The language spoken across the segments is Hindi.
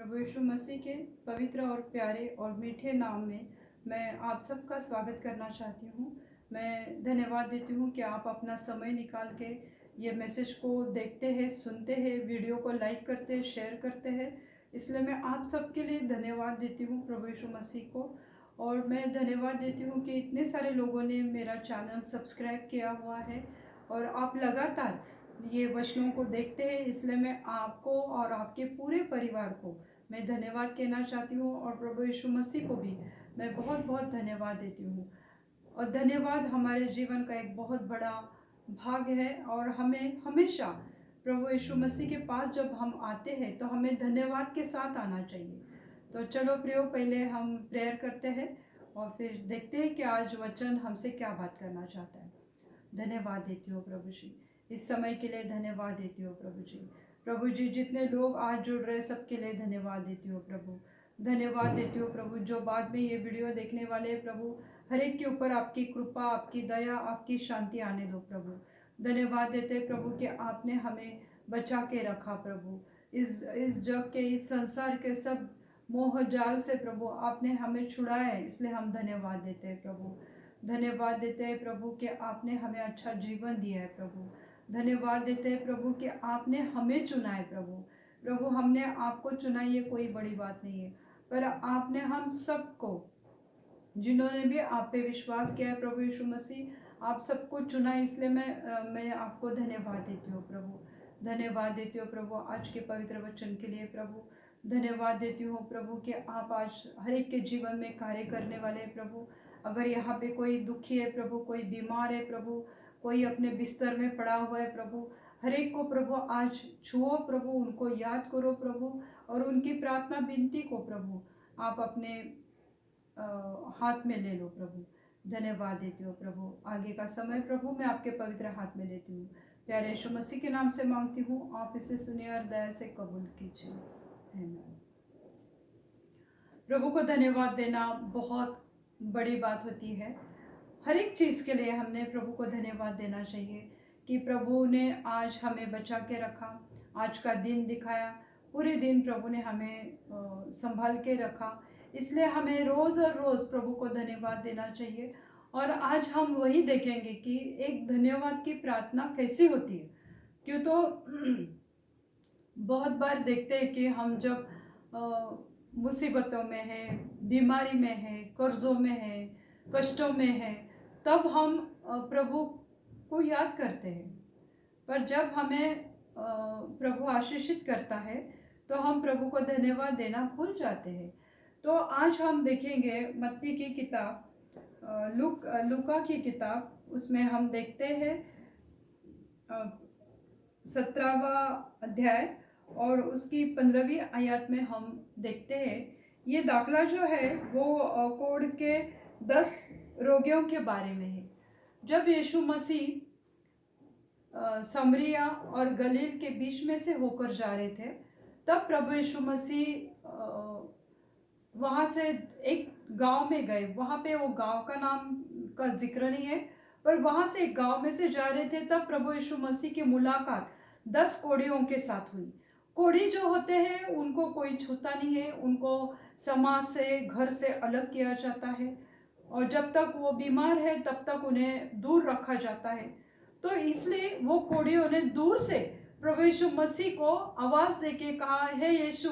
प्रभु यीशु मसीह के पवित्र और प्यारे और मीठे नाम में मैं आप सबका स्वागत करना चाहती हूँ। मैं धन्यवाद देती हूँ कि आप अपना समय निकाल के ये मैसेज को देखते हैं, सुनते हैं, वीडियो को लाइक करते हैं, शेयर करते हैं। इसलिए मैं आप सबके लिए धन्यवाद देती हूँ प्रभु यीशु मसीह को। और मैं धन्यवाद देती हूँ कि इतने सारे लोगों ने मेरा चैनल सब्सक्राइब किया हुआ है और आप लगातार ये वचनों को देखते हैं। इसलिए मैं आपको और आपके पूरे परिवार को मैं धन्यवाद कहना चाहती हूँ और प्रभु यीशु मसीह को भी मैं बहुत बहुत धन्यवाद देती हूँ। और धन्यवाद हमारे जीवन का एक बहुत बड़ा भाग है और हमें हमेशा प्रभु यीशु मसीह के पास जब हम आते हैं तो हमें धन्यवाद के साथ आना चाहिए। तो चलो प्रियो, पहले हम प्रेयर करते हैं और फिर देखते हैं कि आज वचन हमसे क्या बात करना चाहता है। धन्यवाद देती हो प्रभु जी, इस समय के लिए धन्यवाद देती हो प्रभु जी। प्रभु जी, जितने लोग आज जुड़ रहे सबके लिए धन्यवाद देती हो प्रभु। धन्यवाद देती हो प्रभु, जो बाद में ये वीडियो देखने वाले प्रभु, हर एक के ऊपर आपकी कृपा, आपकी दया, आपकी शांति आने दो प्रभु। धन्यवाद देते प्रभु कि आपने हमें बचा के रखा प्रभु। इस जग के, इस संसार के सब मोह जाल से प्रभु आपने हमें छुड़ाया है, इसलिए हम धन्यवाद देते हैं प्रभु। धन्यवाद देते हैं प्रभु कि आपने हमें अच्छा जीवन दिया है प्रभु। धन्यवाद देते हैं प्रभु कि आपने हमें चुना है प्रभु। प्रभु, हमने आपको चुना, ये कोई बड़ी बात नहीं है, पर आपने हम सबको, जिन्होंने भी आप पे विश्वास किया है प्रभु यीशु मसीह, आप सबको चुना। इसलिए मैं आपको धन्यवाद देती हूँ प्रभु। धन्यवाद देती हूँ प्रभु आज के पवित्र वचन के लिए प्रभु। धन्यवाद देती हूँ प्रभु कि आप आज हर एक के जीवन में कार्य करने वाले हैं प्रभु। अगर यहाँ पे कोई दुखी है प्रभु, कोई बीमार है प्रभु, कोई अपने बिस्तर में पड़ा हुआ है प्रभु, हर एक को प्रभु आज छुओ प्रभु, उनको याद करो प्रभु और उनकी प्रार्थना विनती को प्रभु आप अपने हाथ में ले लो प्रभु। धन्यवाद देती हो प्रभु। आगे का समय प्रभु मैं आपके पवित्र हाथ में लेती हूँ। प्यारे यीशु मसीह के नाम से मांगती हूँ, आप इसे सुनिए और दया से कबूल कीजिए। आमीन। प्रभु को धन्यवाद देना बहुत बड़ी बात होती है। हर एक चीज़ के लिए हमने प्रभु को धन्यवाद देना चाहिए कि प्रभु ने आज हमें बचा के रखा, आज का दिन दिखाया, पूरे दिन प्रभु ने हमें संभाल के रखा। इसलिए हमें रोज़ और रोज़ प्रभु को धन्यवाद देना चाहिए। और आज हम वही देखेंगे कि एक धन्यवाद की प्रार्थना कैसी होती है। क्यों तो बहुत बार देखते हैं कि हम जब मुसीबतों में है, बीमारी में है, कर्ज़ों में है, कष्टों में है, तब हम प्रभु को याद करते हैं। पर जब हमें प्रभु आशीषित करता है तो हम प्रभु को धन्यवाद देना भूल जाते हैं। तो आज हम देखेंगे मत्ती की किताब, लूका की किताब, उसमें हम देखते हैं 17वां अध्याय और उसकी 15वीं आयत में हम देखते हैं। ये दाखला जो है वो कोढ़ के 10 रोगियों के बारे में है। जब यीशु मसीह समरिया और गलील के बीच में से होकर जा रहे थे, तब प्रभु यीशु मसीह वहाँ से एक गांव में गए। वहाँ पे वो गांव का नाम का जिक्र नहीं है, पर वहाँ से एक गांव में से जा रहे थे, तब प्रभु यीशु मसीह की मुलाकात 10 कोढ़ियों के साथ हुई। कोढ़ी जो होते हैं उनको कोई छूता नहीं है, उनको समाज से, घर से अलग किया जाता है और जब तक वो बीमार है तब तक उन्हें दूर रखा जाता है। तो इसलिए वो कोढ़ियों ने दूर से प्रभु यीशु मसीह को आवाज़ देके कहा, हे यीशु,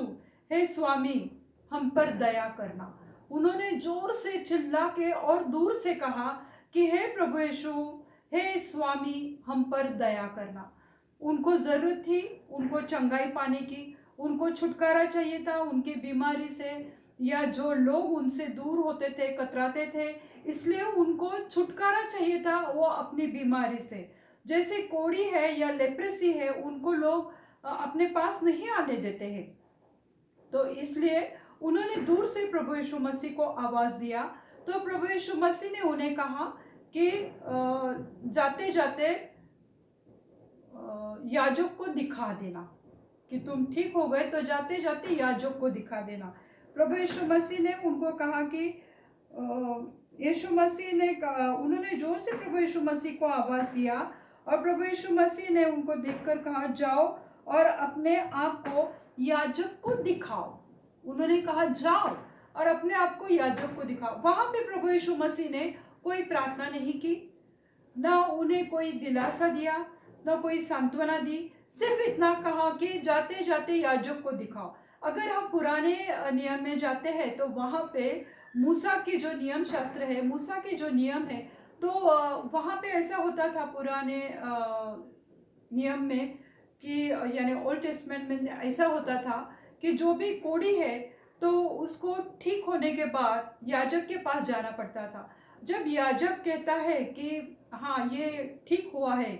हे स्वामी, हम पर दया करना। उन्होंने जोर से चिल्ला के और दूर से कहा कि हे प्रभु यीशु, हे स्वामी, हम पर दया करना। उनको ज़रूरत थी उनको चंगाई पाने की, उनको छुटकारा चाहिए था उनकी बीमारी से, या जो लोग उनसे दूर होते थे, कतराते थे, इसलिए उनको छुटकारा चाहिए था वो अपनी बीमारी से। जैसे कोढ़ी है या लेप्रेसी है, उनको लोग अपने पास नहीं आने देते हैं। तो इसलिए उन्होंने दूर से प्रभु यीशु मसीह को आवाज़ दिया। तो प्रभु यीशु मसीह ने उन्हें कहा कि जाते जाते याजक को दिखा देना कि तुम ठीक हो गए, तो जाते जाते याजक को दिखा देना। प्रभु यीशु मसीह ने उनको कहा कि यीशु मसीह ने उन्होंने जोर से प्रभु यीशु मसीह को आवाज़ दिया और प्रभु यीशु मसीह ने उनको देखकर कहा, जाओ और अपने आप को याजक को दिखाओ। उन्होंने कहा जाओ और अपने आप को याजक को दिखाओ। वहाँ पे प्रभु यीशु मसीह ने कोई प्रार्थना नहीं की, ना उन्हें कोई दिलासा दिया, ना कोई सांत्वना दी, सिर्फ इतना कहा कि जाते जाते याजक को दिखाओ। अगर हम पुराने नियम में जाते हैं तो वहाँ पे मूसा के जो नियम शास्त्र है, मूसा के जो नियम है, तो वहाँ पे ऐसा होता था पुराने नियम में कि यानी ओल्ड टेस्टमेंट में ऐसा होता था कि जो भी कोढ़ी है तो उसको ठीक होने के बाद याजक के पास जाना पड़ता था। जब याजक कहता है कि हाँ ये ठीक हुआ है,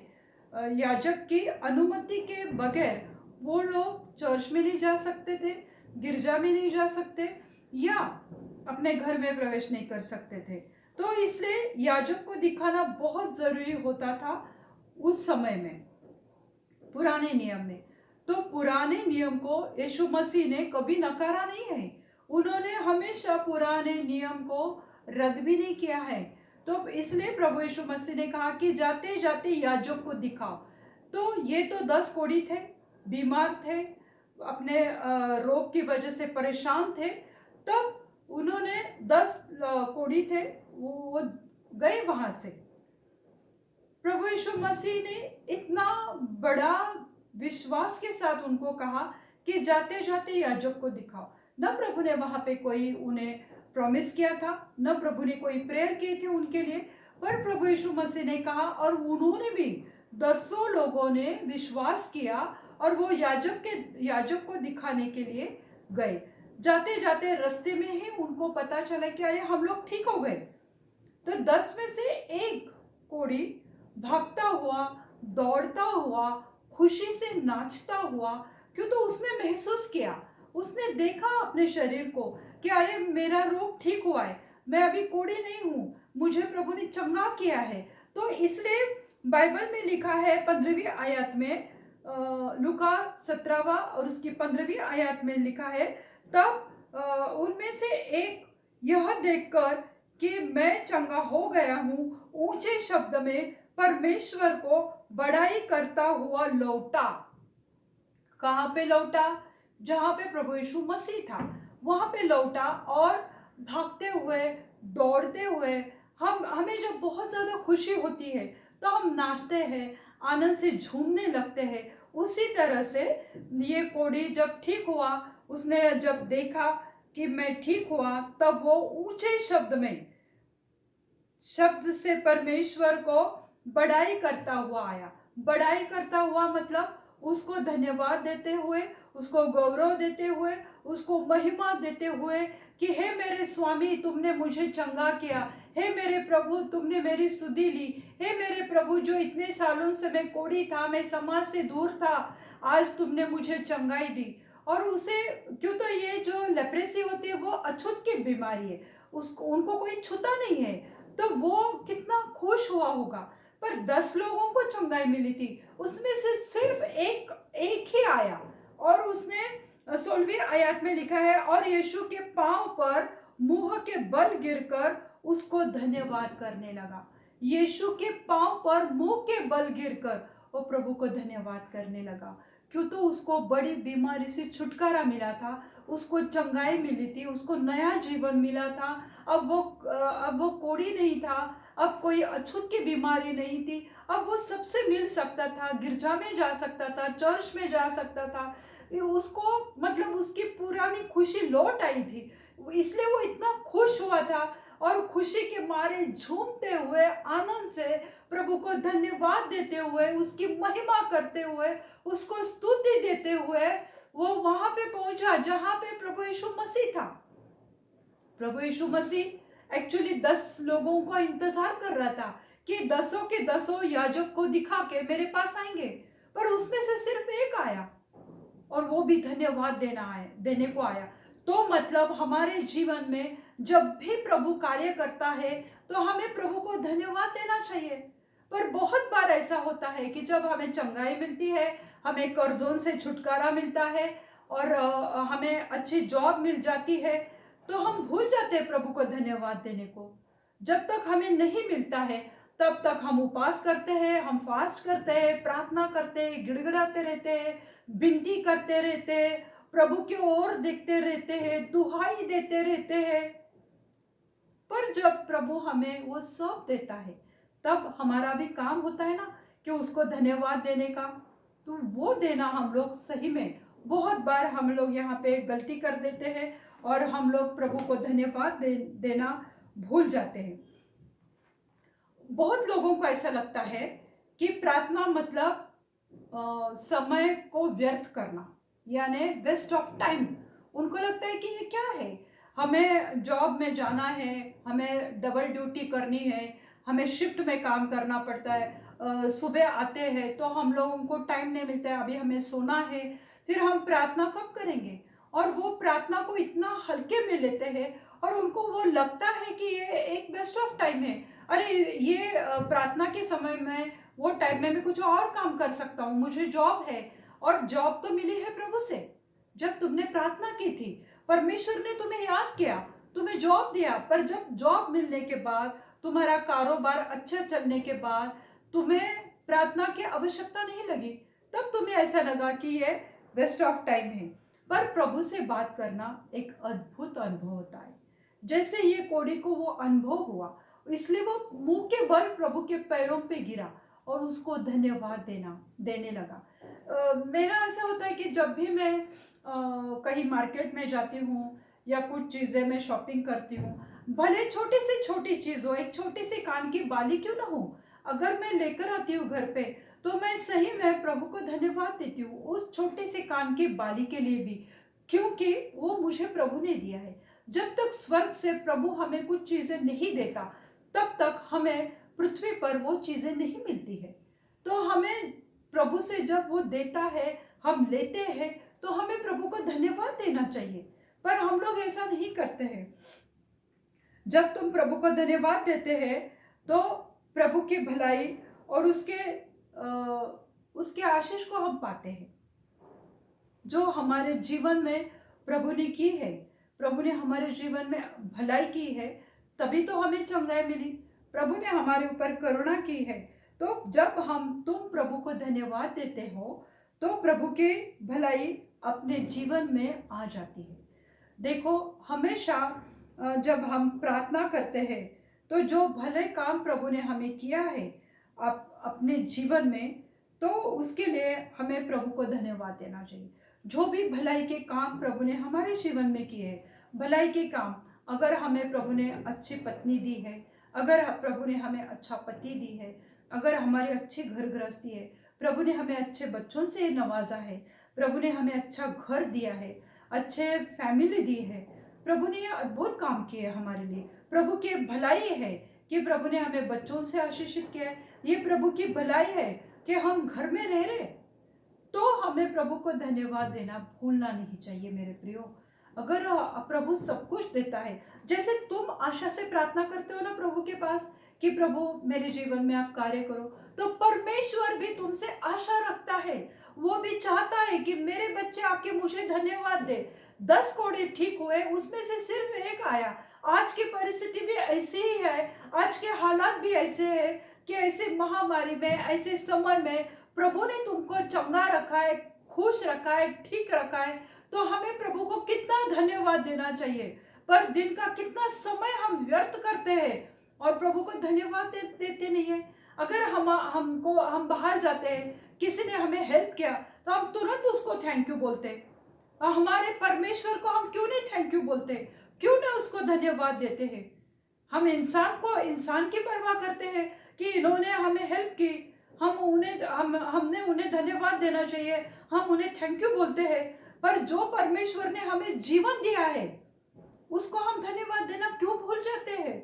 याजक की अनुमति के बगैर वो लोग चर्च में नहीं जा सकते थे, गिरजा में नहीं जा सकते, या अपने घर में प्रवेश नहीं कर सकते थे। तो इसलिए याजक को दिखाना बहुत ज़रूरी होता था उस समय में, पुराने नियम में। तो पुराने नियम को यीशु मसीह ने कभी नकारा नहीं है, उन्होंने हमेशा पुराने नियम को रद्द भी नहीं किया है। तो इसलिए प्रभु यीशु मसीह ने कहा कि जाते जाते याजक को दिखाओ। तो ये तो 10 कोढ़ी थे, बीमार थे, अपने रोग की वजह से परेशान थे। तब उन्होंने 10 कोढ़ी थे, वो गए वहाँ से। प्रभु यीशु मसीह ने इतना बड़ा विश्वास के साथ उनको कहा कि जाते जाते याजक को दिखाओ। न प्रभु ने वहाँ पे कोई उन्हें प्रॉमिस किया था, न प्रभु ने कोई प्रेयर किए थे उनके लिए, पर प्रभु यीशु मसीह ने कहा और उन्होंने भी 10 लोगों ने विश्वास किया और वो याजक को दिखाने के लिए गए। जाते जाते रास्ते में ही उनको पता चला कि अरे हम लोग ठीक हो गए। तो 10 में से एक कोढ़ी भागता हुआ, दौड़ता हुआ, खुशी से नाचता हुआ, क्यों तो उसने महसूस किया, उसने देखा अपने शरीर को कि अरे मेरा रोग ठीक हुआ है, मैं अभी कोढ़ी नहीं हूँ, मुझे प्रभु ने चंगा किया है। तो इसलिए बाइबल में लिखा है 15वीं आयत में, लूका 17वां और उसकी 15वीं आयत में लिखा है, तब उनमें से एक यह देखकर कि मैं चंगा हो गया हूँ, ऊंचे शब्द में परमेश्वर को बड़ाई करता हुआ लौटा। कहाँ पे लौटा? जहाँ पे प्रभु यीशु मसीह था वहाँ पे लौटा, और भागते हुए, दौड़ते हुए, हमें जब बहुत ज़्यादा खुशी होती है तो हम नाचते हैं, आनंद से झूमने लगते हैं। उसी तरह से ये कोढ़ी जब ठीक हुआ, उसने जब देखा कि मैं ठीक हुआ, तब वो ऊंचे शब्द से परमेश्वर को बड़ाई करता हुआ आया। बड़ाई करता हुआ मतलब उसको धन्यवाद देते हुए, उसको गौरव देते हुए, उसको महिमा देते हुए कि हे मेरे स्वामी तुमने मुझे चंगा किया, हे मेरे प्रभु तुमने मेरी सुधि ली, हे मेरे प्रभु जो इतने सालों से मैं कोढ़ी था, मैं समाज से दूर था, आज तुमने मुझे चंगाई दी। और उसे, क्यों तो ये जो लेप्रेसी होती है वो अछूत की बीमारी है, उसको उनको कोई छूता नहीं है, तो वो कितना खुश हुआ होगा। पर 10 लोगों को चंगाई मिली थी, उसमें से सिर्फ एक ही आया, और उसने 16वीं आयत में लिखा है, और यीशु के पांव पर मुंह के बल गिरकर उसको धन्यवाद करने लगा। यीशु के पांव पर मुंह के बल गिरकर वो प्रभु को धन्यवाद करने लगा, क्यों तो उसको बड़ी बीमारी से छुटकारा मिला था, उसको चंगाई मिली थी, उसको नया जीवन मिला था। अब वो कोढ़ी नहीं था, अब कोई अछूत की बीमारी नहीं थी, अब वो सबसे मिल सकता था, गिरजा में जा सकता था, चर्च में जा सकता था। उसको मतलब उसकी पुरानी खुशी लौट आई थी, इसलिए वो इतना खुश हुआ था, और खुशी के मारे झूमते हुए, आनंद से प्रभु को धन्यवाद देते हुए, उसकी महिमा करते हुए, उसको स्तुति देते हुए वो वहां पे पहुंचा जहां पे प्रभु यीशु मसीह था। प्रभु यीशु मसीह एक्चुअली 10 लोगों को इंतजार कर रहा था कि 10 के 10 याजक को दिखा के मेरे पास आएंगे, पर उसमें से सिर्फ एक आया, और वो भी धन्यवाद देने को आया। तो मतलब हमारे जीवन में जब भी प्रभु कार्य करता है तो हमें प्रभु को धन्यवाद देना चाहिए। पर बहुत बार ऐसा होता है कि जब हमें चंगाई मिलती है, हमें कर्जों से छुटकारा मिलता है, और हमें अच्छी जॉब मिल जाती है, तो हम भूल जाते हैं प्रभु को धन्यवाद देने को। जब तक हमें नहीं मिलता है तब तक हम उपवास करते हैं, हम फास्ट करते हैं, प्रार्थना करते हैं, गिड़गिड़ाते रहते हैं, विनती करते रहते हैं, प्रभु की ओर देखते रहते हैं, दुहाई देते रहते हैं। पर जब प्रभु हमें वो सब देता है, तब हमारा भी काम होता है ना कि उसको धन्यवाद देने का। तो वो देना हम लोग सही में बहुत बार हम लोग यहाँ पे गलती कर देते हैं और हम लोग प्रभु को धन्यवाद देना भूल जाते हैं। बहुत लोगों को ऐसा लगता है कि प्रार्थना मतलब समय को व्यर्थ करना, यानी वेस्ट ऑफ टाइम। उनको लगता है कि ये क्या है, हमें जॉब में जाना है, हमें डबल ड्यूटी करनी है, हमें शिफ्ट में काम करना पड़ता है, सुबह आते हैं तो हम लोगों को टाइम नहीं मिलता है, अभी हमें सोना है, फिर हम प्रार्थना कब करेंगे। और वो प्रार्थना को इतना हल्के में लेते हैं और उनको वो लगता है कि ये एक वेस्ट ऑफ टाइम है। अरे ये प्रार्थना के समय में वो टाइम में मैं कुछ और काम कर सकता हूँ, मुझे जॉब है, और जॉब तो मिली है प्रभु से। जब तुमने प्रार्थना की थी, परमेश्वर ने तुम्हें याद किया, तुम्हें जॉब दिया, पर जब जॉब मिलने के बाद, तुम्हारा कारोबार अच्छा चलने के बाद तुम्हें प्रार्थना की आवश्यकता नहीं लगी, तब तुम्हें ऐसा लगा कि ये वेस्ट ऑफ टाइम है। पर प्रभु से बात करना एक अद्भुत अनुभव होता है। जैसे ये कोढ़ी को वो अनुभव हुआ, इसलिए वो मुंह के बल प्रभु के पैरों पे गिरा और उसको धन्यवाद देने लगा। मेरा ऐसा होता है कि जब भी मैं कहीं मार्केट में जाती हूँ या कुछ चीज़ें मैं शॉपिंग करती हूँ, भले छोटी से छोटी चीज़ हो, एक छोटी सी कान की बाली क्यों ना हो, अगर मैं लेकर आती हूँ घर पे, तो मैं सही में प्रभु को धन्यवाद देती हूँ उस छोटे से कान की बाली के लिए भी, क्योंकि वो मुझे प्रभु ने दिया है। जब तक स्वर्ग से प्रभु हमें कुछ चीज़ें नहीं देता, तब तक हमें पृथ्वी पर वो चीज़ें नहीं मिलती है। तो हमें प्रभु से जब वो देता है, हम लेते हैं, तो हमें प्रभु को धन्यवाद देना चाहिए। पर हम लोग ऐसा नहीं करते हैं। जब तुम प्रभु को धन्यवाद देते हैं, तो प्रभु की भलाई और उसके आशीष को हम पाते हैं, जो हमारे जीवन में प्रभु ने की है। प्रभु ने हमारे जीवन में भलाई की है, तभी तो हमें चंगाई मिली। प्रभु ने हमारे ऊपर करुणा की है। तो जब तुम प्रभु को धन्यवाद देते हो, तो प्रभु की भलाई अपने जीवन में आ जाती है। देखो, हमेशा जब हम प्रार्थना करते हैं, तो जो भले काम प्रभु ने हमें किया है अपने जीवन में, तो उसके लिए हमें प्रभु को धन्यवाद देना चाहिए। जो भी भलाई के काम प्रभु ने हमारे जीवन में किए हैं, भलाई के काम, अगर हमें प्रभु ने अच्छी पत्नी दी है, अगर प्रभु ने हमें अच्छा पति दी है, अगर हमारी अच्छी घर गृहस्थी है, प्रभु ने हमें अच्छे बच्चों से नवाजा है, प्रभु ने हमें अच्छा घर दिया है, अच्छे फैमिली दी है, प्रभु ने ये अद्भुत काम किए हमारे लिए। प्रभु की भलाई है कि प्रभु ने हमें बच्चों से आशीषित किया है। ये प्रभु की भलाई है कि हम घर में रह रहे, तो हमें प्रभु को धन्यवाद देना भूलना नहीं चाहिए मेरे प्रियो। अगर प्रभु सब कुछ देता है, जैसे तुम आशा से प्रार्थना करते हो ना प्रभु के पास कि प्रभु मेरे जीवन में आप कार्य करो, तो परमेश्वर भी तुमसे आशा रखता है। वो भी चाहता है कि मेरे बच्चे आके मुझे धन्यवाद दे। 10 कोढ़ी ठीक हुए, उसमें से सिर्फ एक आया। आज की परिस्थिति भी ऐसी ही है, आज के हालात भी ऐसे है कि ऐसे महामारी में, ऐसे समय में प्रभु ने तुमको चंगा रखा है, खुश रखा है, ठीक रखा है, तो हमें प्रभु को कितना धन्यवाद देना चाहिए। पर दिन का कितना समय हम व्यर्थ करते हैं और प्रभु को धन्यवाद देते नहीं है। अगर हम बाहर जाते हैं, किसी ने हमें हेल्प किया, तो हम तुरंत उसको थैंक यू बोलते हैं। हमारे परमेश्वर को हम क्यों नहीं थैंक यू बोलते, क्यों नहीं उसको धन्यवाद देते हैं। हम इंसान की परवाह करते हैं कि इन्होंने हमें हेल्प की, हमने उन्हें धन्यवाद देना चाहिए, हम उन्हें थैंक यू बोलते हैं। पर जो परमेश्वर ने हमें जीवन दिया है, उसको हम धन्यवाद देना क्यों भूल जाते हैं।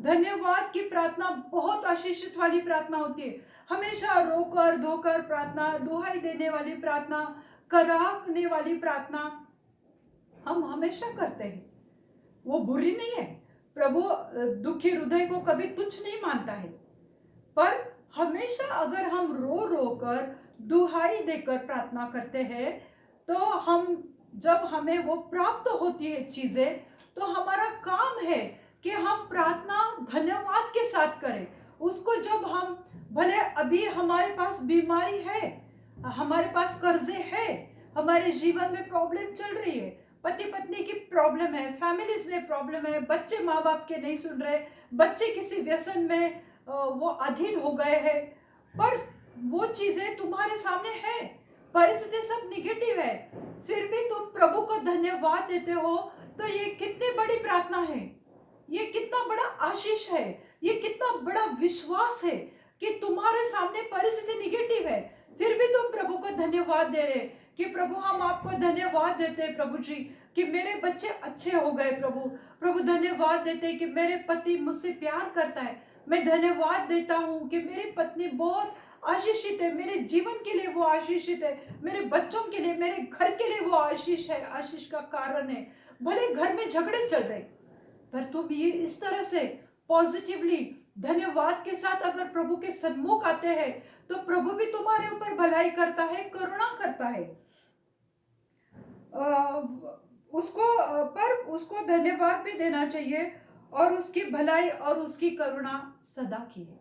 धन्यवाद की प्रार्थना बहुत आशीषित वाली प्रार्थना होती है। हमेशा रोकर धोकर प्रार्थना, दुहाई देने वाली प्रार्थना, कराहने वाली प्रार्थना हम हमेशा करते हैं। वो बुरी नहीं है। प्रभु दुखी हृदय को कभी तुच्छ नहीं मानता है। पर हमेशा अगर हम रो रो कर दुहाई देकर प्रार्थना करते हैं, तो जब हमें वो प्राप्त होती है चीजें, तो हमारा काम है कि हम प्रार्थना धन्यवाद के साथ करें उसको। जब भले अभी हमारे पास बीमारी है, हमारे पास कर्जे है, हमारे जीवन में प्रॉब्लम चल रही है, पति पत्नी की प्रॉब्लम है, फैमिलीज में प्रॉब्लम है, बच्चे माँ बाप के नहीं सुन रहे, बच्चे किसी व्यसन में वो अधीन हो गए हैं, पर वो चीजें तुम्हारे सामने है, परिस्थिति सब निगेटिव है, फिर भी तुम प्रभु को धन्यवाद देते हो, तो ये कितनी बड़ी प्रार्थना है, ये कितना बड़ा आशीष है, ये कितना बड़ा विश्वास है कि तुम्हारे सामने परिस्थिति निगेटिव है, फिर भी तुम प्रभु को धन्यवाद दे रहे कि प्रभु हम आपको धन्यवाद देते हैं प्रभु जी कि मेरे बच्चे अच्छे हो गए। प्रभु धन्यवाद देते हैं कि मेरे पति मुझसे प्यार करता है। मैं धन्यवाद देता हूँ कि मेरी पत्नी बहुत आशीषित है, मेरे जीवन के लिए वो आशीषित है, मेरे बच्चों के लिए, मेरे घर के लिए वो आशीष है, आशीष का कारण है। भले घर में झगड़े चल रहे, पर तुम ये इस तरह से पॉजिटिवली धन्यवाद के साथ अगर प्रभु के सन्मुख आते हैं, तो प्रभु भी तुम्हारे ऊपर भलाई करता है, करुणा करता है। उसको धन्यवाद भी देना चाहिए, और उसकी भलाई और उसकी करुणा सदा की है।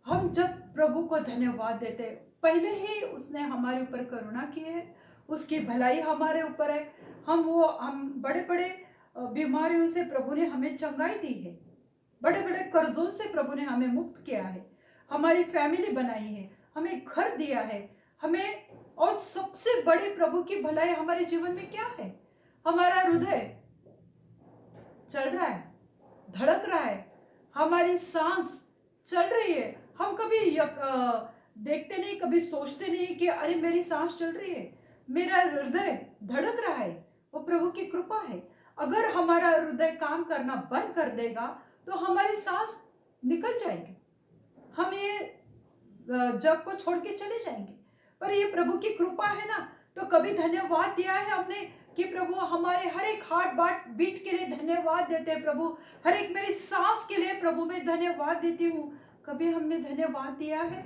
हम जब प्रभु को धन्यवाद देते, पहले ही उसने हमारे ऊपर करुणा की है, उसकी भलाई हमारे ऊपर है। हम बड़े बड़े बीमारियों से प्रभु ने हमें चंगाई दी है, बड़े बड़े कर्जों से प्रभु ने हमें मुक्त किया है, हमारी फैमिली बनाई है, हमें घर दिया है, हमें। और सबसे बड़ी प्रभु की भलाई हमारे जीवन में क्या है? हमारा हृदय चल रहा है, धड़क रहा है, हमारी सांस चल रही है। हम कभी देखते नहीं, कभी सोचते नहीं कि अरे मेरी सांस चल रही है, मेरा हृदय धड़क रहा है, वो प्रभु की कृपा है। अगर हमारा हृदय काम करना बंद कर देगा तो हमारी सांस निकल जाएगी, हम ये जग को छोड़ के चले जाएंगे। पर ये प्रभु की कृपा है ना, तो कभी धन्यवाद दिया है हमने कि प्रभु हमारे हर एक हार्ट बीट के लिए धन्यवाद देते हैं प्रभु, हर एक मेरी सांस के लिए प्रभु मैं धन्यवाद देती हूँ। कभी हमने धन्यवाद दिया है?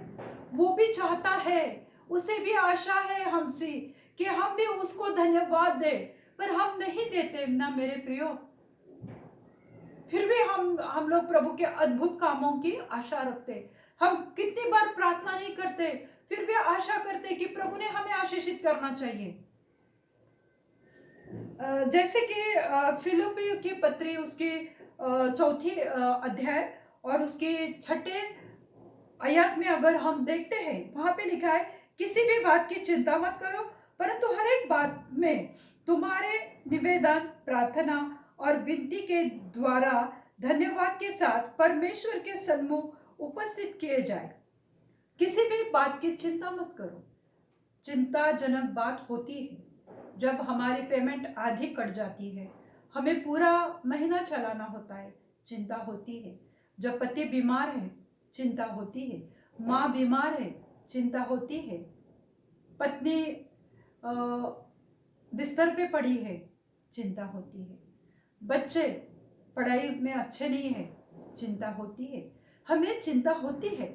वो भी चाहता है, उसे भी आशा है हमसे कि हम भी उसको धन्यवाद दे, पर हम नहीं देते ना मेरे प्रियो। फिर भी हम लोग प्रभु के अद्भुत कामों की आशा रखते। हम कितनी बार प्रार्थना नहीं करते, फिर भी आशा करते कि प्रभु ने हमें आशीषित करना चाहिए। जैसे कि फिलिप्पियों की पत्री उसकी चौथी अध्याय और उसके 6 आयत में अगर हम देखते हैं, वहां पे लिखा है, किसी भी बात की चिंता मत करो, परंतु हर एक बात में तुम्हारे निवेदन, प्रार्थना और विनती के द्वारा धन्यवाद के साथ परमेश्वर के सन्मुख उपस्थित किए जाए। किसी भी बात की चिंता मत करो। चिंताजनक बात होती है जब हमारी पेमेंट आधी कट जाती है, हमें पूरा महीना चलाना होता है, चिंता होती है। जब पति बीमार है, चिंता होती है। माँ बीमार है, चिंता होती है। पत्नी बिस्तर पे पड़ी है, चिंता होती है। बच्चे पढ़ाई में अच्छे नहीं है, चिंता होती है। हमें चिंता होती है,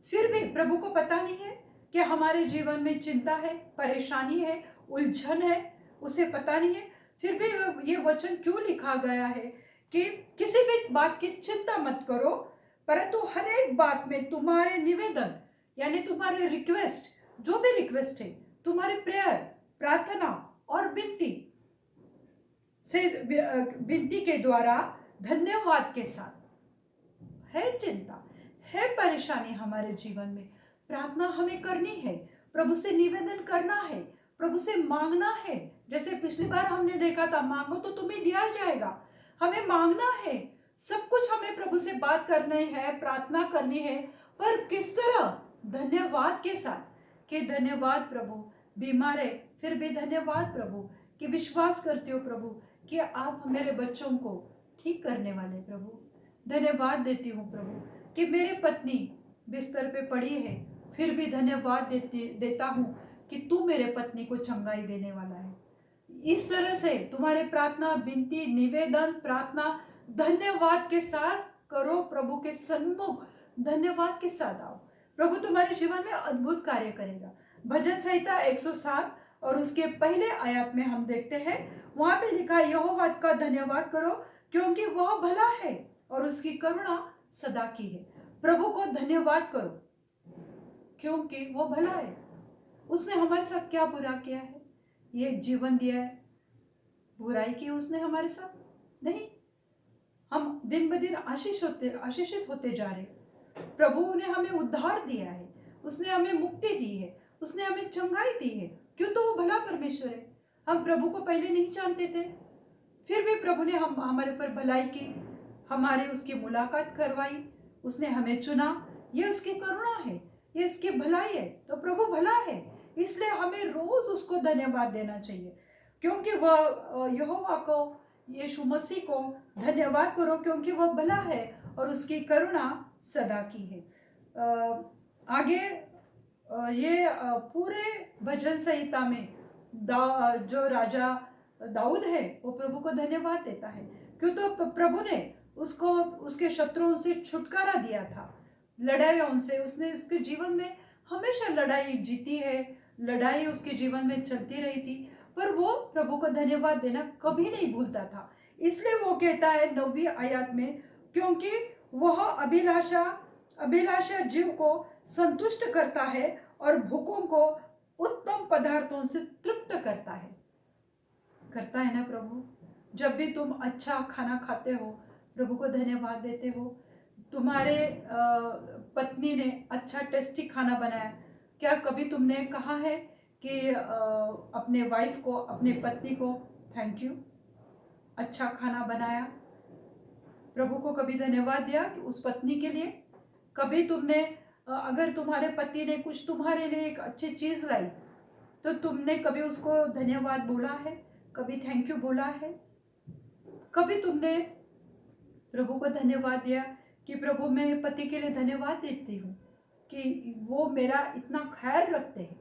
फिर भी प्रभु को पता नहीं है कि हमारे जीवन में चिंता है, परेशानी है, उलझन है, उसे पता नहीं है। फिर भी ये वचन क्यों लिखा गया है कि किसी भी बात की चिंता मत करो, परंतु हर एक बात में तुम्हारे निवेदन, यानी तुम्हारे रिक्वेस्ट, जो भी रिक्वेस्ट है, तुम्हारे प्रेयर, प्रार्थना और विनती के द्वारा धन्यवाद के साथ। है चिंता, है परेशानी हमारे जीवन में, प्रार्थना हमें करनी है, प्रभु से निवेदन करना है, प्रभु से मांगना है। जैसे पिछली बार हमने देखा था, मांगो तो तुम्हें दिया जाएगा। हमें मांगना है, सब कुछ हमें प्रभु से बात करनी है, प्रार्थना करनी है, पर किस तरह? धन्यवाद के साथ कि धन्यवाद प्रभु, बीमार है फिर भी धन्यवाद प्रभु कि विश्वास करते हो प्रभु कि आप मेरे बच्चों को ठीक करने वाले प्रभु। धन्यवाद देती हूँ प्रभु कि मेरी पत्नी बिस्तर पे पड़ी है, फिर भी धन्यवाद देता हूँ कि तू मेरे पत्नी को चंगाई देने वाला है। इस तरह से तुम्हारे प्रार्थना, विनती, निवेदन, प्रार्थना धन्यवाद के साथ करो, प्रभु के सन्मुख धन्यवाद के साथ आओ। प्रभु तुम्हारे जीवन में अद्भुत कार्य करेगा। भजन संहिता 107 और उसके पहले आयत में हम देखते हैं, वहां पे लिखा है, यहोवा का धन्यवाद करो क्योंकि वह भला है और उसकी करुणा सदा की है। प्रभु को धन्यवाद करो क्योंकि वो भला है। उसने हमारे साथ क्या बुरा किया है? ये जीवन दिया है? बुराई की उसने हमारे साथ? नहीं। हम दिन ब दिन आशीषित होते जा रहे। प्रभु ने हमें उद्धार दिया है, उसने हमें मुक्ति दी है, उसने हमें चंगाई दी है। क्यों? तो वो भला परमेश्वर है। हम प्रभु को पहले नहीं जानते थे, फिर भी प्रभु ने हमारे ऊपर भलाई की, हमारी उसकी मुलाकात करवाई, उसने हमें चुना। ये उसकी करुणा है, ये इसकी भलाई है। तो प्रभु भला है, इसलिए हमें रोज उसको धन्यवाद देना चाहिए, क्योंकि वह यहोवा को, यीशु मसीह को धन्यवाद करो, क्योंकि वह भला है और उसकी करुणा सदा की है। आगे ये पूरे भजन संहिता में जो राजा दाऊद है वो प्रभु को धन्यवाद देता है। क्यों? तो प्रभु ने उसको उसके शत्रुओं से छुटकारा दिया था, लड़ाइयों से। उसने उसके जीवन में हमेशा लड़ाई जीती है, लड़ाई उसके जीवन में चलती रही थी, पर वो प्रभु को धन्यवाद देना कभी नहीं भूलता था। इसलिए वो कहता है 9वीं आयत में, क्योंकि वह अभिलाषा जीव को संतुष्ट करता है और भूखों को उत्तम पदार्थों से तृप्त करता है ना प्रभु। जब भी तुम अच्छा खाना खाते हो, प्रभु को धन्यवाद देते हो। तुम्हारे पत्नी ने अच्छा टेस्टी खाना बनाया, क्या कभी तुमने कहा है कि अपने वाइफ को, अपने पत्नी को थैंक यू, अच्छा खाना बनाया? प्रभु को कभी धन्यवाद दिया कि उस पत्नी के लिए? कभी तुमने अगर तुम्हारे पति ने कुछ तुम्हारे लिए एक अच्छी चीज़ लाई, तो तुमने कभी उसको धन्यवाद बोला है? कभी थैंक यू बोला है? कभी तुमने प्रभु को धन्यवाद दिया कि प्रभु मैं पति के लिए धन्यवाद देती हूँ कि वो मेरा इतना ख्याल रखते हैं?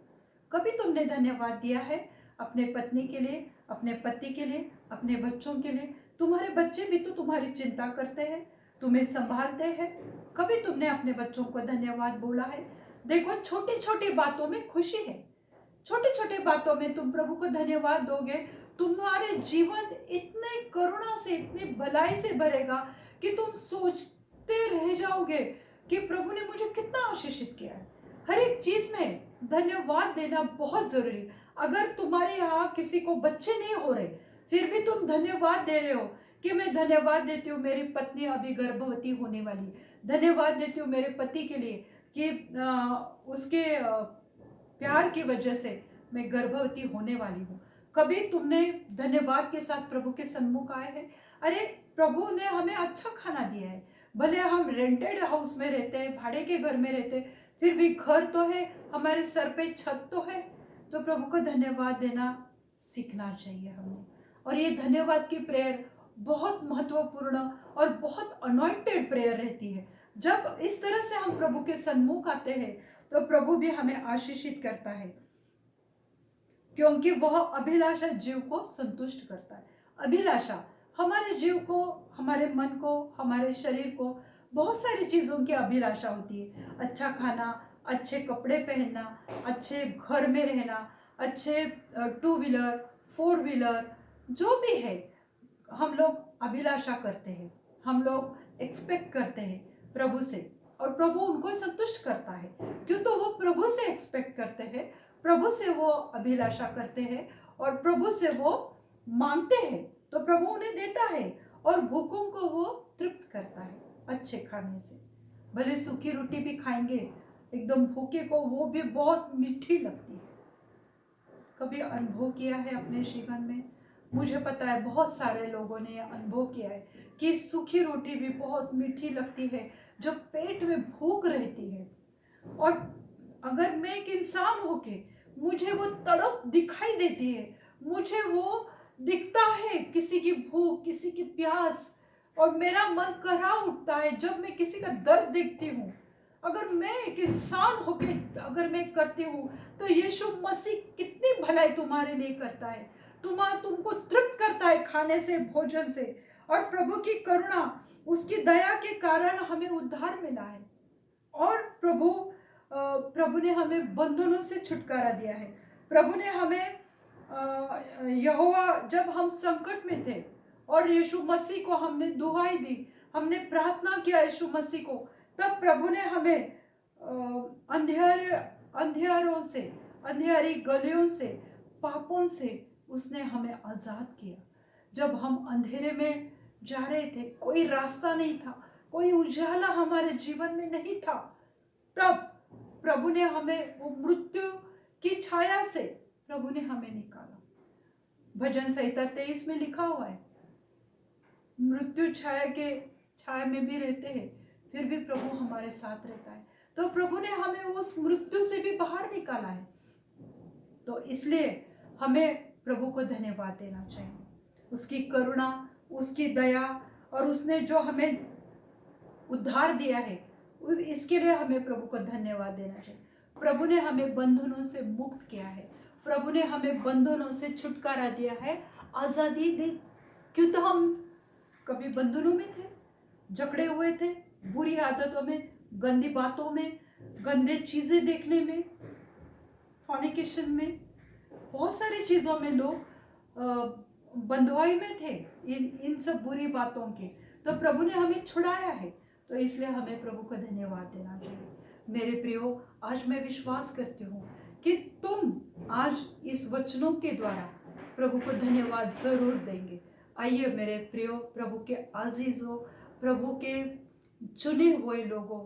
कभी तुमने धन्यवाद दिया है अपने पत्नी के लिए, अपने पति के लिए, अपने बच्चों के लिए? तुम्हारे बच्चे भी तो तुम्हारी चिंता करते हैं, तुम्हें संभालते हैं। कभी तुमने अपने बच्चों को धन्यवाद बोला है? देखो, छोटी छोटी बातों में खुशी है। छोटे छोटे बातों में तुम प्रभु को धन्यवाद दोगे, तुम्हारे जीवन इतने करुणा से, इतनी भलाई से भरेगा कि तुम सोचते रह जाओगे कि प्रभु ने मुझे कितना आशीषित किया है। हर एक चीज में धन्यवाद देना बहुत जरूरी। अगर तुम्हारे यहाँ किसी को बच्चे नहीं हो रहे, फिर भी तुम धन्यवाद दे रहे हो कि मैं धन्यवाद देती हूँ मेरी पत्नी अभी गर्भवती होने वाली, धन्यवाद देती हूँ मेरे पति के लिए कि उसके प्यार की वजह से मैं गर्भवती होने वाली हूँ। कभी तुमने धन्यवाद के साथ प्रभु के सन्मुख आए हैं? अरे, प्रभु ने हमें अच्छा खाना दिया है। भले हम रेंटेड हाउस में रहते हैं, भाड़े के घर में रहते हैं, फिर भी घर तो है, हमारे सर पे छत तो है। तो प्रभु को धन्यवाद देना सीखना चाहिए हमें। और ये धन्यवाद की प्रेयर बहुत महत्वपूर्ण और बहुत अनॉइंटेड प्रेयर रहती है। जब इस तरह से हम प्रभु के सन्मुख आते हैं, तो प्रभु भी हमें आशीषित करता है, क्योंकि वह अभिलाषा जीव को संतुष्ट करता है। अभिलाषा हमारे जीव को, हमारे मन को, हमारे शरीर को बहुत सारी चीज़ों की अभिलाषा होती है। अच्छा खाना, अच्छे कपड़े पहनना, अच्छे घर में रहना, अच्छे 2 व्हीलर 4 व्हीलर जो भी है, हम लोग अभिलाषा करते हैं, हम लोग एक्सपेक्ट करते हैं प्रभु से, और प्रभु उनको संतुष्ट करता है। क्यों? तो वो प्रभु से एक्सपेक्ट करते हैं, प्रभु से वो अभिलाषा करते हैं और प्रभु से वो मांगते हैं, तो प्रभु उन्हें देता है और भूखों को वो तृप्त करता है अच्छे खाने से। भले सूखी रोटी भी खाएंगे एकदम भूखे को, वो भी बहुत मीठी लगती है। कभी अनुभव किया है अपने जीवन में? मुझे पता है बहुत सारे लोगों ने अनुभव किया है कि सूखी रोटी भी बहुत मीठी लगती है जब पेट में भूख रहती है। और अगर मैं एक इंसान होके मुझे वो तड़प दिखाई देती है, मुझे वो दिखता है किसी की भूख, किसी की प्यास, और मेरा मन करा उठता है जब मैं किसी का दर्द देखती हूँ। अगर मैं एक इंसान होके अगर मैं करती हूँ, तो यीशु मसीह कितनी भलाई तुम्हारे लिए करता है, तुमको तृप्त करता है खाने से, भोजन से। और प्रभु की करुणा, उसकी दया के कारण हमें उद्धार मिला है। और प्रभु ने हमें बंधनों से छुटकारा दिया है। प्रभु ने हमें यहोवा, जब हम संकट में थे और यीशु मसीह को हमने दुहाई दी, हमने प्रार्थना किया यीशु मसीह को, तब प्रभु ने हमें अंधियारों से, अंधियारी गलियों से पापों से उसने हमें आज़ाद किया। जब हम अंधेरे में जा रहे थे, कोई रास्ता नहीं था, कोई उजाला हमारे जीवन में नहीं था, तब प्रभु ने हमें वो मृत्यु की छाया से प्रभु ने हमें निकाला। भजन संहिता 23 में लिखा हुआ है, मृत्यु छाया में भी रहते हैं, फिर भी प्रभु हमारे साथ रहता है। तो प्रभु ने हमें उस मृत्यु से भी बाहर निकाला है। तो इसलिए हमें प्रभु को धन्यवाद देना चाहिए, उसकी करुणा, उसकी दया, और उसने जो हमें उद्धार दिया है इसके लिए हमें प्रभु को धन्यवाद देना चाहिए। प्रभु ने हमें बंधनों से मुक्त किया है, प्रभु ने हमें बंधनों से छुटकारा दिया है, आज़ादी दी। क्यों तो हम कभी बंधनों में थे, जकड़े हुए थे, बुरी आदतों में, गंदी बातों में, गंदे चीज़ें देखने में, फॉर्निकेशन में, बहुत सारी चीज़ों में लोग बंधुआई में थे, इन सब बुरी बातों के। तो प्रभु ने हमें छुड़ाया है, तो इसलिए हमें प्रभु को धन्यवाद देना चाहिए। मेरे प्रियो, आज मैं विश्वास करती हूँ कि तुम आज इस वचनों के द्वारा प्रभु को धन्यवाद जरूर देंगे। आइए मेरे प्रियो, प्रभु के आजीजों, प्रभु के चुने हुए लोगों,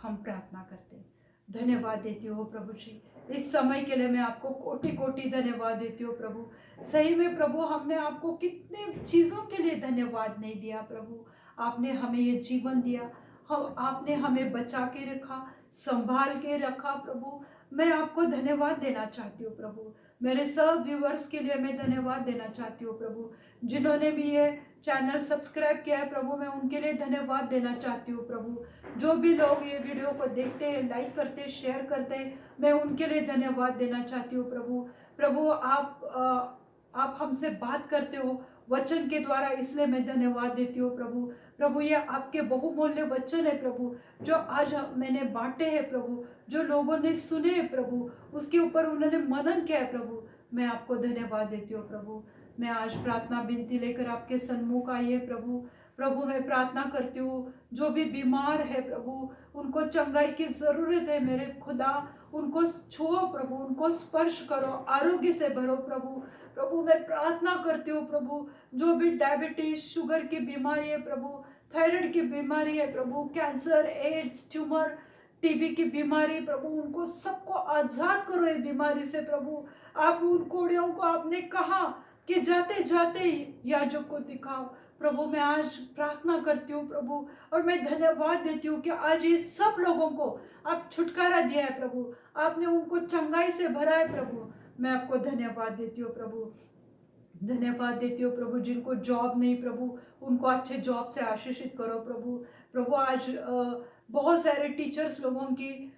हम प्रार्थना करते हैं। धन्यवाद देती हूँ प्रभु जी, इस समय के लिए मैं आपको कोटि कोटि धन्यवाद देती हूँ प्रभु। सही में प्रभु, हमने आपको कितने चीज़ों के लिए धन्यवाद नहीं दिया प्रभु। आपने हमें ये जीवन दिया, आपने हमें बचा के रखा, संभाल के रखा प्रभु। मैं आपको धन्यवाद देना चाहती हूँ प्रभु। मेरे सब व्यूअर्स के लिए मैं धन्यवाद देना चाहती हूँ प्रभु। जिन्होंने भी ये चैनल सब्सक्राइब किया है प्रभु, मैं उनके लिए धन्यवाद देना चाहती हूँ प्रभु। जो भी लोग ये वीडियो को देखते हैं, लाइक करते हैं, शेयर करते हैं, मैं उनके लिए धन्यवाद देना चाहती हूँ प्रभु। प्रभु, आप हमसे बात करते हो वचन के द्वारा, इसलिए मैं धन्यवाद देती हूँ प्रभु। प्रभु, ये आपके बहुमूल्य वचन है प्रभु, जो आज मैंने बांटे हैं प्रभु, जो लोगों ने सुने हैं प्रभु, उसके ऊपर उन्होंने मनन किया है प्रभु। मैं आपको धन्यवाद देती हूँ प्रभु। मैं आज प्रार्थना विनती लेकर आपके सन्मुख आई है प्रभु। प्रभु, मैं प्रार्थना करती हूँ, जो भी बीमार है प्रभु, उनको चंगाई की ज़रूरत है मेरे खुदा। उनको छुओ प्रभु, उनको स्पर्श करो, आरोग्य से भरो प्रभु। प्रभु, मैं प्रार्थना करती हूँ प्रभु, जो भी डायबिटीज, शुगर की बीमारी है प्रभु, थायराइड की बीमारी है प्रभु, कैंसर, एड्स, ट्यूमर, टीबी की बीमारी प्रभु, उनको सबको आज़ाद करो ये बीमारी से प्रभु। आप उन कोड़ियों को, आपने कहा कि जाते जाते ही याजक को दिखाओ प्रभु। मैं आज प्रार्थना करती हूँ प्रभु, और मैं धन्यवाद देती हूँ कि आज ये सब लोगों को आप छुटकारा दिया है प्रभु, आपने उनको चंगाई से भरा है प्रभु। मैं आपको धन्यवाद देती हूँ प्रभु। धन्यवाद देती हूँ प्रभु, जिनको जॉब नहीं प्रभु, उनको अच्छे जॉब से आशीषित करो प्रभु। प्रभु, आज बहुत सारे टीचर्स लोगों की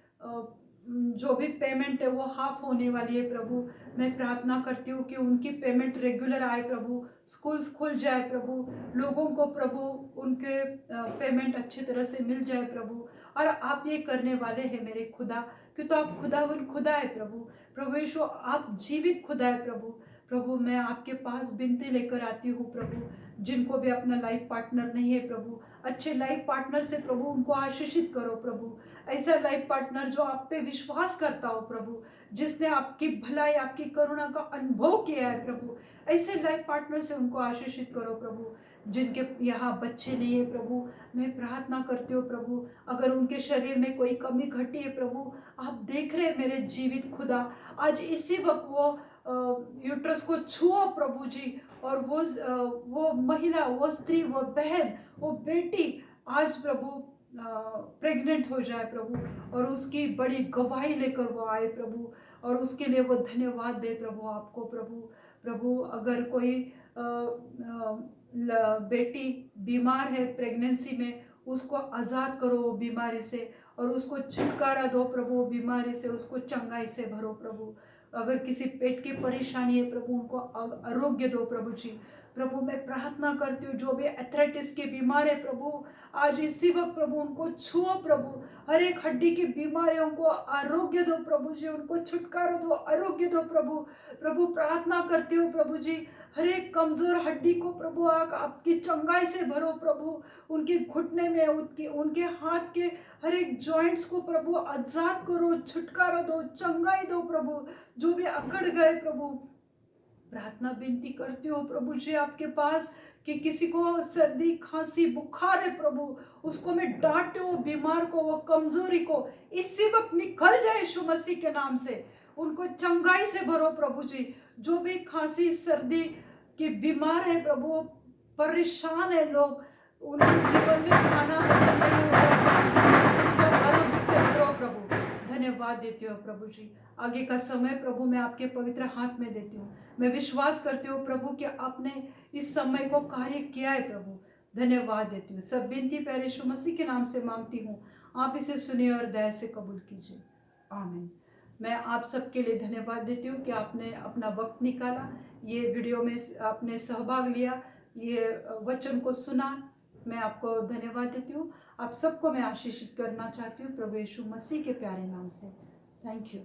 जो भी पेमेंट है वो हाफ होने वाली है प्रभु। मैं प्रार्थना करती हूँ कि उनकी पेमेंट रेगुलर आए प्रभु, स्कूल्स खुल जाए प्रभु, लोगों को प्रभु उनके पेमेंट अच्छी तरह से मिल जाए प्रभु। और आप ये करने वाले हैं मेरे खुदा, क्यों तो आप खुदा है प्रभु। प्रभु यीशु, आप जीवित खुदा है प्रभु। प्रभु, मैं आपके पास विनती लेकर आती हूँ प्रभु, जिनको भी अपना लाइफ पार्टनर नहीं है प्रभु, अच्छे लाइफ पार्टनर से प्रभु उनको आशीषित करो प्रभु। ऐसा लाइफ पार्टनर जो आप पे विश्वास करता हो प्रभु, जिसने आपकी भलाई, आपकी करुणा का अनुभव किया है प्रभु, ऐसे लाइफ पार्टनर से उनको आशीषित करो प्रभु। जिनके यहाँ बच्चे नहीं है प्रभु, मैं प्रार्थना करती हूँ प्रभु, अगर उनके शरीर में कोई कमी घटी है प्रभु, आप देख रहे हैं मेरे जीवित खुदा। आज इसी वक्त वो यूट्रस को छुओ प्रभु जी, और वो महिला, वो स्त्री, वो बहन, वो बेटी आज प्रभु प्रेग्नेंट हो जाए प्रभु, और उसकी बड़ी गवाही लेकर वो आए प्रभु, और उसके लिए वो धन्यवाद दे प्रभु आपको प्रभु। प्रभु, अगर कोई बेटी बीमार है प्रेगनेंसी में, उसको आज़ाद करो वो बीमारी से, और उसको छुटकारा दो प्रभु बीमारी से, उसको चंगाई से भरो प्रभु। अगर किसी पेट की परेशानी है प्रभु, उनको आरोग्य दो प्रभु जी। प्रभु, मैं प्रार्थना करती हूँ, जो भी एथराइटिस के बीमार है प्रभु, आज इसी वक्त प्रभु उनको छुओ प्रभु। हर एक हड्डी की बीमारियों को आरोग्य दो प्रभु जी, उनको छुटकारा दो, आरोग्य दो प्रभु। प्रभु, प्रार्थना करती हूँ प्रभु जी, हर एक कमज़ोर हड्डी को प्रभु आपकी चंगाई से भरो प्रभु। उनके घुटने में, उनके हाथ के हर एक जॉइंट्स को प्रभु आज़ाद करो, छुटकारा दो, चंगाई दो प्रभु। जो भी अकड़ गए प्रभु, प्रार्थना विनती करती हूँ प्रभु जी आपके पास कि किसी को सर्दी खांसी बुखार है प्रभु, उसको मैं डांटती हूँ, बीमार को, वो कमजोरी को इसी वक्त निकल जाए यीशु मसीह के नाम से, उनको चंगाई से भरो प्रभु जी। जो भी खांसी सर्दी की बीमार है प्रभु, परेशान है लोग, उनके जीवन में खाना पसंद नहीं होता, उनको आरोग्य से भरो प्रभु। धन्यवाद देती हूँ प्रभु जी। आगे का समय प्रभु मैं आपके पवित्र हाथ में देती हूँ। मैं विश्वास करती हूँ प्रभु कि आपने इस समय को कार्य किया है प्रभु। धन्यवाद देती हूँ। सब विनती प्यारे यीशु मसीह के नाम से मांगती हूँ, आप इसे सुनिए और दया से कबूल कीजिए। आमीन। मैं आप सबके लिए धन्यवाद देती हूँ कि आपने अपना वक्त निकाला, ये वीडियो में आपने सहभाग लिया, ये वचन को सुना। मैं आपको धन्यवाद देती हूँ। आप सबको मैं आशीषित करना चाहती हूँ प्रभु यीशु मसीह के प्यारे नाम से। Thank you.